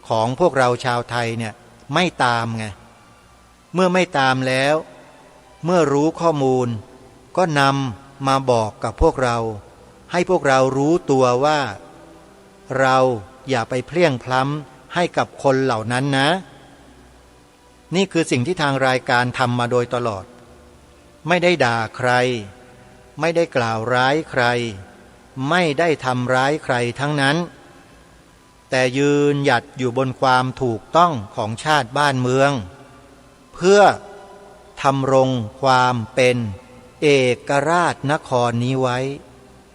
ของพวกเราชาวไทยเนี่ยไม่ตามไงเมื่อไม่ตามแล้วเมื่อรู้ข้อมูลก็นำมาบอกกับพวกเราให้พวกเรารู้ตัวว่าเราอย่าไปเพลี่ยงพล้ำให้กับคนเหล่านั้นนะนี่คือสิ่งที่ทางรายการทำมาโดยตลอดไม่ได้ด่าใครไม่ได้กล่าวร้ายใครไม่ได้ทำร้ายใครทั้งนั้นแต่ยืนหยัดอยู่บนความถูกต้องของชาติบ้านเมืองเพื่อทำรงความเป็นเอกราชนครนี้ไว้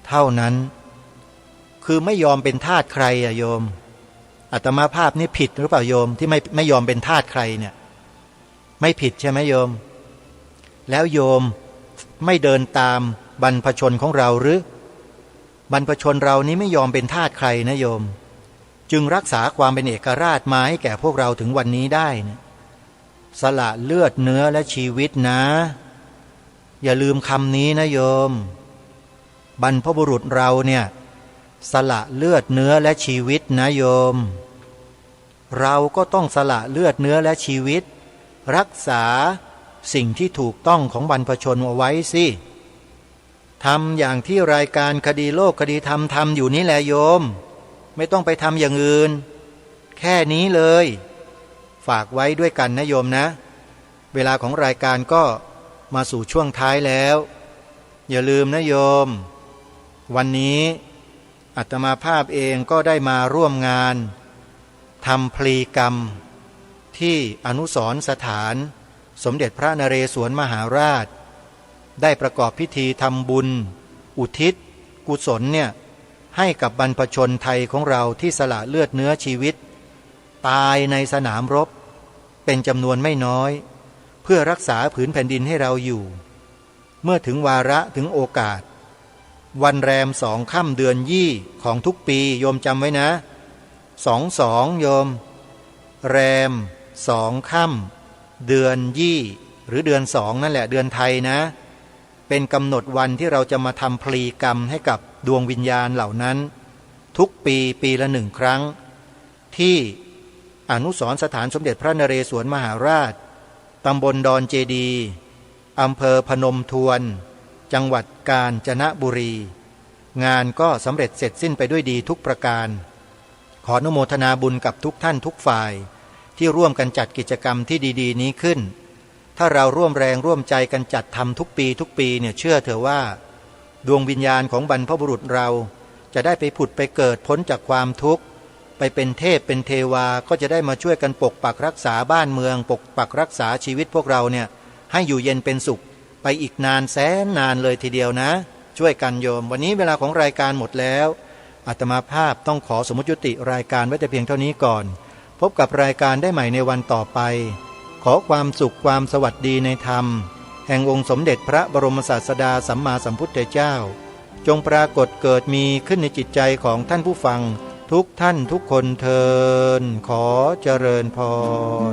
เท่านั้นคือไม่ยอมเป็นทาสใครอะโยมอาตมาภาพนี่ผิดหรือเปล่าโยมที่ไม่ยอมเป็นทาสใครเนี่ยไม่ผิดใช่ไหมโยมแล้วโยมไม่เดินตามบรรพชนของเราหรือบรรพชนเรานี้ไม่ยอมเป็นทาสใครนะโยมจึงรักษาความเป็นเอกราชมาให้แก่พวกเราถึงวันนี้ได้นะสละเลือดเนื้อและชีวิตนะอย่าลืมคำนี้นะโยมบรรพบุรุษเราเนี่ยสละเลือดเนื้อและชีวิตนะโยมเราก็ต้องสละเลือดเนื้อและชีวิต รักษาสิ่งที่ถูกต้องของบรรพชนเอาไว้สิทำอย่างที่รายการคดีโลกคดีธรรมทำอยู่นี่แหละโยมไม่ต้องไปทำอย่างอื่นแค่นี้เลยฝากไว้ด้วยกันนะโยมนะเวลาของรายการก็มาสู่ช่วงท้ายแล้วอย่าลืมนะโยมวันนี้อาตมาภาพเองก็ได้มาร่วมงานทำพลีกรรมที่อนุสรณ์สถานสมเด็จพระนเรศวรมหาราชได้ประกอบพิธีทำบุญอุทิศกุศลเนี่ยให้กับบรรพชนไทยของเราที่สละเลือดเนื้อชีวิตตายในสนามรบเป็นจำนวนไม่น้อยเพื่อรักษาผืนแผ่นดินให้เราอยู่เมื่อถึงวาระถึงโอกาสวันแรม2 ค่ำเดือนยี่ของทุกปีโยมจำไว้นะ22โยมแรม2 ค่ำเดือนยี่หรือเดือน2นั่นแหละเดือนไทยนะเป็นกำหนดวันที่เราจะมาทำพลีกรรมให้กับดวงวิญญาณเหล่านั้นทุกปีละ1 ครั้งที่อนุสรณ์สถานสมเด็จพระนเรศวรมหาราชตำบลดอนเจดีอำเภอพนมทวนจังหวัดกาญจนบุรีงานก็สำเร็จเสร็จสิ้นไปด้วยดีทุกประการขออนุโมทนาบุญกับทุกท่านทุกฝ่ายที่ร่วมกันจัดกิจกรรมที่ดีๆนี้ขึ้นถ้าเราร่วมแรงร่วมใจกันจัดทำทุกปีเนี่ยเชื่อเถอะว่าดวงวิญญาณของบรรพบุรุษเราจะได้ไปผุดไปเกิดพ้นจากความทุกข์ไปเป็นเทพเป็นเทวาก็จะได้มาช่วยกันปกปักรักษาบ้านเมืองปกปักรักษาชีวิตพวกเราเนี่ยให้อยู่เย็นเป็นสุขไปอีกนานแสนนานเลยทีเดียวนะช่วยกันโยมวันนี้เวลาของรายการหมดแล้วอาตมาภาพต้องขอสมมุติยุติรายการไว้แต่เพียงเท่านี้ก่อนพบกับรายการได้ใหม่ในวันต่อไปขอความสุขความสวัสดีในธรรมแห่งองค์สมเด็จพระบรมศาสดาสัมมาสัมพุทธเจ้าจงปรากฏเกิดมีขึ้นในจิตใจของท่านผู้ฟังทุกท่านทุกคนเทินขอเจริญพร